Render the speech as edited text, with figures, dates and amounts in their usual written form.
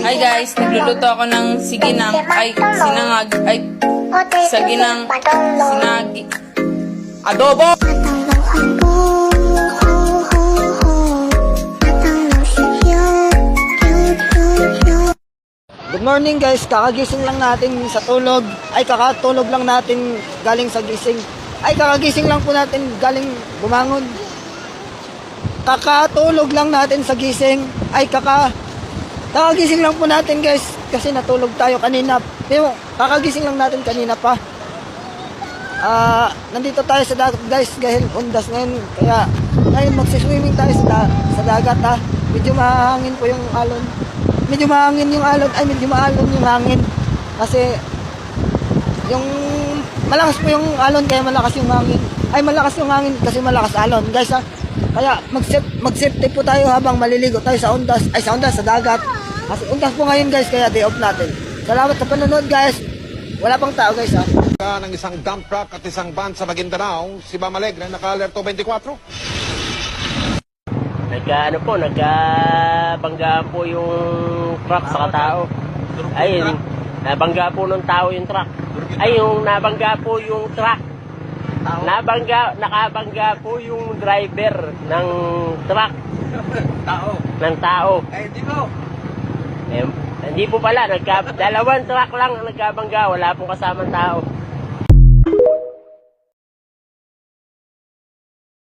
Hi guys, nagluluto ako ng siginang, sinangag, saginang, sinagi, adobo! Good morning guys, kakagising lang natin sa tulog, kakatulog lang natin galing sa gising, kakagising lang po natin galing bumangon. Kakatulog lang natin sa gising, kakagising lang po natin guys, kasi natulog tayo kanina, pero kakagising lang natin kanina pa. Nandito tayo sa dagat guys, dahil undas ngayon, kaya ngayon magsiswimming tayo sa dagat ha. Medyo mahangin po yung alon. Medyo mahangin yung alon, medyo maalon yung hangin. Kasi yung malakas po yung alon, kaya malakas yung hangin. Malakas yung hangin kasi malakas alon guys ha. Kaya mag-safety po tayo habang maliligo tayo sa undas, sa dagat. Kasi undas po ngayon guys, kaya day off natin. Salamat sa panonood guys. Wala pang tao guys ha. Ng isang dump truck at isang van sa Maguindanao, si Ma'am Alegre, naka-alerto 24. Nagkabanggaan po yung truck sa tao. Nabangga po ng tao yung truck. Nabangga po yung truck. Nakabangga po yung driver ng truck. Ng tao. Hindi po pala, dalawang truck lang ang nagkabangga, wala pong kasamang tao.